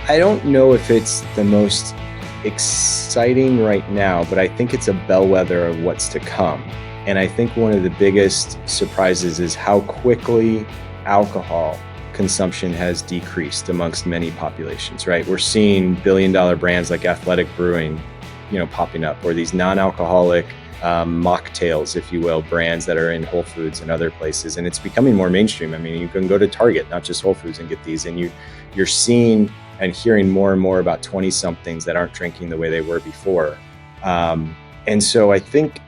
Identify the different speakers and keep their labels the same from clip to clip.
Speaker 1: I don't know if it's the most exciting right now, but I think it's a bellwether of what's to come. And I think one of the biggest surprises is how quickly alcohol consumption has decreased amongst many populations, right? We're seeing billion-dollar brands like Athletic Brewing, popping up, or these non-alcoholic mocktails, if you will, brands that are in Whole Foods and other places. And it's becoming more mainstream. I mean, you can go to Target, not just Whole Foods, and get these. And you're seeing and hearing more and more about 20-somethings that aren't drinking the way they were before. And so I think,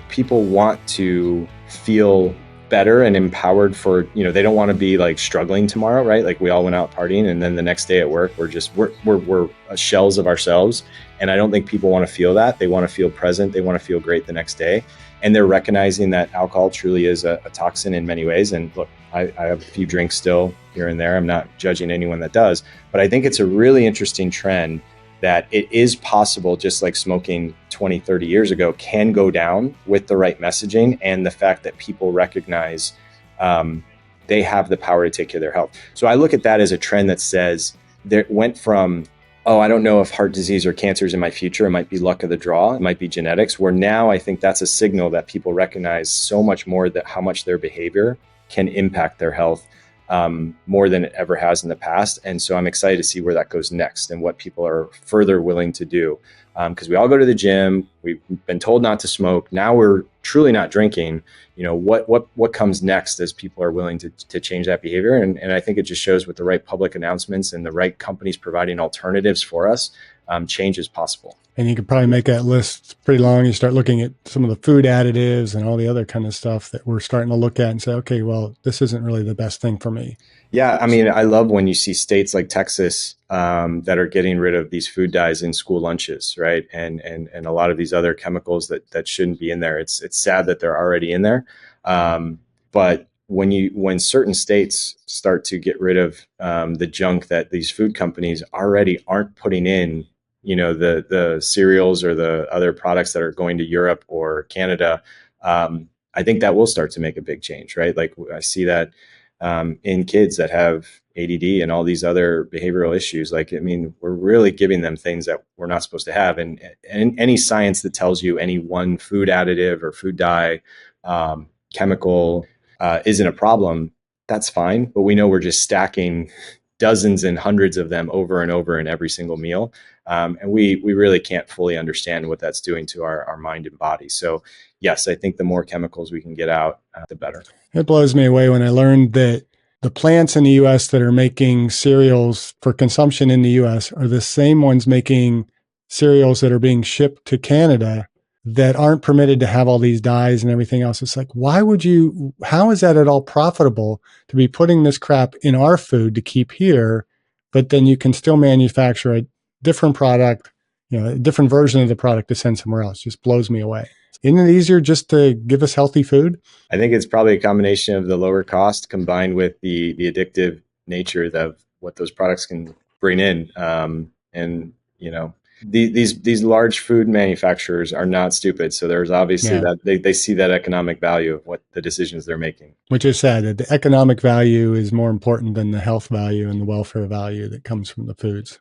Speaker 1: people want to feel better and empowered for, they don't want to be like struggling tomorrow, right? Like we all went out partying and then the next day at work, we're shells of ourselves. And I don't think people want to feel that. They want to feel present. They want to feel great the next day. And they're recognizing that alcohol truly is a toxin in many ways. And look, I have a few drinks still here and there. I'm not judging anyone that does, but I think it's a really interesting trend that it is possible, just like smoking 20, 30 years ago, can go down with the right messaging and the fact that people recognize they have the power to take care of their health. So I look at that as a trend that says there went from, oh, I don't know if heart disease or cancer is in my future. It might be luck of the draw. It might be genetics, where now I think that's a signal that people recognize so much more that how much their behavior can impact their health more than it ever has in the past. And so I'm excited to see where that goes next and what people are further willing to do. Because we all go to the gym, we've been told not to smoke. Now we're truly not drinking. What comes next as people are willing to change that behavior? And I think it just shows with the right public announcements and the right companies providing alternatives for us, change is possible.
Speaker 2: And you could probably make that list pretty long. You start looking at some of the food additives and all the other kind of stuff that we're starting to look at and say, okay, well, this isn't really the best thing for me.
Speaker 1: Yeah. I mean, I love when you see states like Texas that are getting rid of these food dyes in school lunches, right? And a lot of these other chemicals that shouldn't be in there. It's sad that they're already in there. But when certain states start to get rid of the junk that these food companies already aren't putting in, the cereals or the other products that are going to Europe or Canada, I think that will start to make a big change, right? Like I see that in kids that have ADD and all these other behavioral issues. Like, I mean, we're really giving them things that we're not supposed to have. And any science that tells you any one food additive or food dye, chemical isn't a problem, that's fine. But we know we're just stacking dozens and hundreds of them over and over in every single meal. And we really can't fully understand what that's doing to our mind and body. So yes, I think the more chemicals we can get out, the better.
Speaker 2: It blows me away when I learned that the plants in the U.S. that are making cereals for consumption in the U.S. are the same ones making cereals that are being shipped to Canada that aren't permitted to have all these dyes and everything else. It's like, how is that at all profitable to be putting this crap in our food to keep here, but then you can still manufacture a different product, a different version of the product to send somewhere else? Just blows me away. Isn't it easier just to give us healthy food? I
Speaker 1: think it's probably a combination of the lower cost combined with the addictive nature of what those products can bring in. These large food manufacturers are not stupid. So there's obviously that they see that economic value of what the decisions they're making.
Speaker 2: Which is sad that the economic value is more important than the health value and the welfare value that comes from the foods.